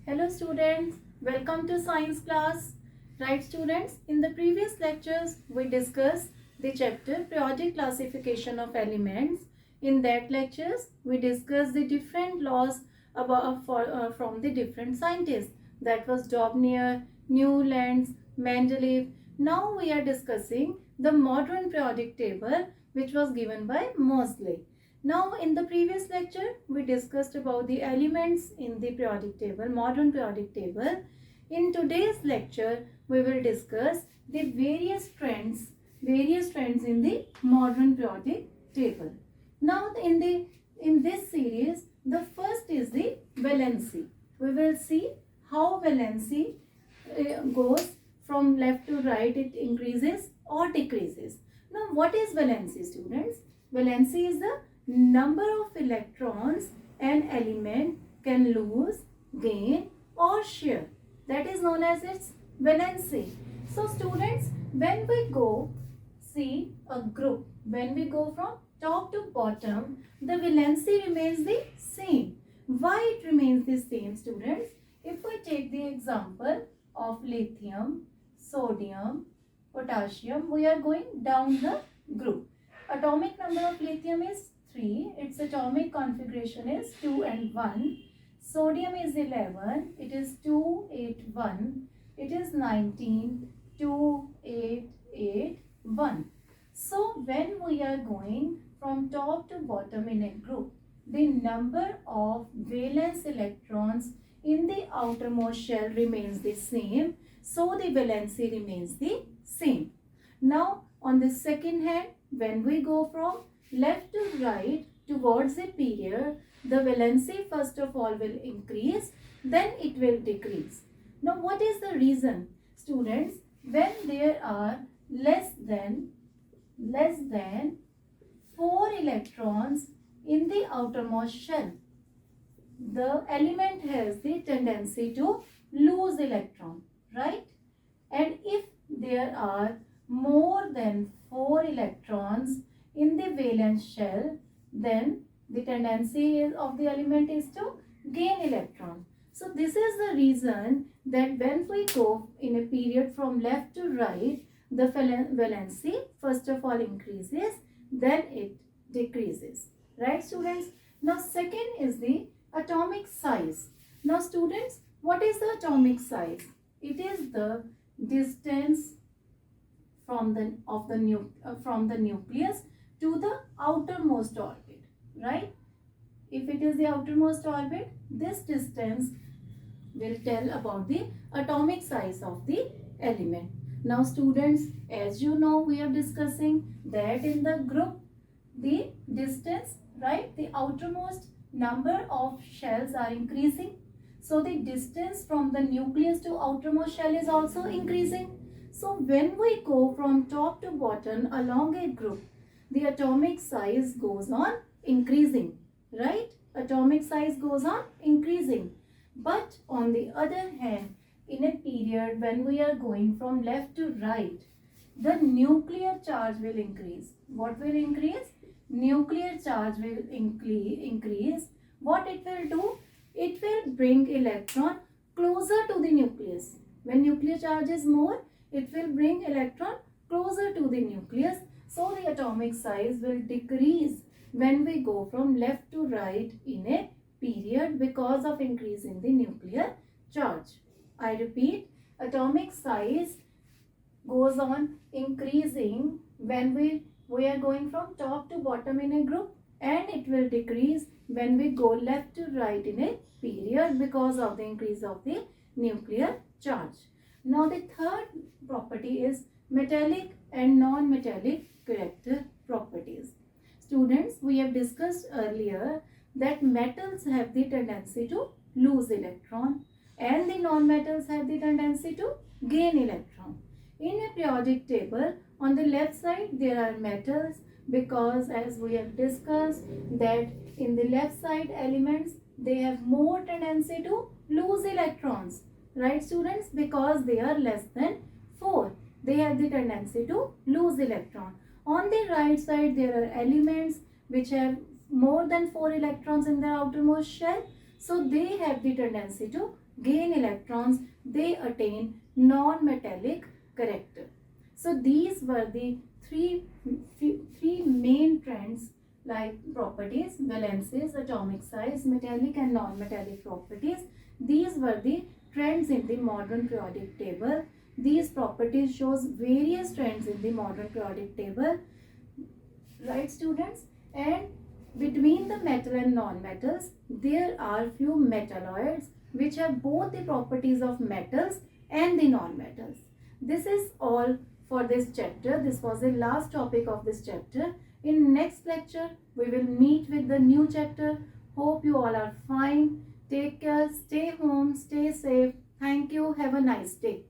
Hello students, welcome to science class. Right students, in the previous lectures we discussed the chapter periodic classification of elements. In that lectures we discussed the different laws from the different scientists. That was Dobner, Newlands, Mendeleev. Now we are discussing the modern periodic table which was given by Moseley. Now in the previous lecture we discussed about the elements in the periodic table, modern periodic table. In today's lecture we will discuss the various trends in the modern periodic table. Now in this series the first is the valency. We will see how valency goes from left to right, it increases or decreases. Now what is valency students? Valency is the number of electrons an element can lose, gain or share. That is known as its valency. So students, when we go see a group, when we go from top to bottom, the valency remains the same. Why it remains the same students? If we take the example of lithium, sodium, potassium, we are going down the group. Atomic number of lithium is 3, its atomic configuration is 2 and 1. Sodium is 11, it is 2, 8, 1. It is 19, 2, 8, 8, 1. So when we are going from top to bottom in a group, the number of valence electrons in the outermost shell remains the same. So the valency remains the same. Now on the second hand, when we go from left to right towards a period, the valency first of all will increase, then it will decrease. Now what is the reason? Students, when there are less than 4 electrons in the outermost shell, the element has the tendency to lose electron, right? And if there are more than 4 electrons in the valence shell, then the tendency of the element is to gain electron. So this is the reason that when we go in a period from left to right, the valency first of all increases, then it decreases. Right students? Now second is the atomic size. Now students, what is the atomic size? It is the distance from the nucleus to the outermost orbit, right? If it is the outermost orbit, this distance will tell about the atomic size of the element. Now students, as you know, we are discussing that in the group, the distance, right, the outermost number of shells are increasing. So the distance from the nucleus to outermost shell is also increasing. So when we go from top to bottom along a group, the atomic size goes on increasing, right? Atomic size goes on increasing. But on the other hand, in a period when we are going from left to right, the nuclear charge will increase. What will increase? Nuclear charge will increase. What it will do? It will bring electron closer to the nucleus. When nuclear charge is more, it will bring electron closer to the nucleus. So the atomic size will decrease when we go from left to right in a period because of increase in the nuclear charge. I repeat, atomic size goes on increasing when we are going from top to bottom in a group, and it will decrease when we go left to right in a period because of the increase of the nuclear charge. Now the third property is metallic and non-metallic character properties. Students, we have discussed earlier that metals have the tendency to lose electron and the non-metals have the tendency to gain electron. In a periodic table, on the left side there are metals, because as we have discussed that in the left side elements, they have more tendency to lose electrons, right students? Because they are less than 4, they have the tendency to lose electron. On the right side there are elements which have more than 4 electrons in their outermost shell, So they have the tendency to gain electrons. They attain non-metallic character. So these were the three main trends like properties, valences, atomic size, metallic and non-metallic properties. These were the trends in the modern periodic table. These properties shows various trends in the modern periodic table, right students? And between the metal and non-metals, there are few metalloids which have both the properties of metals and the non-metals. This is all for this chapter. This was the last topic of this chapter. In next lecture, we will meet with the new chapter. Hope you all are fine. Take care, stay home, stay safe. Thank you. Have a nice day.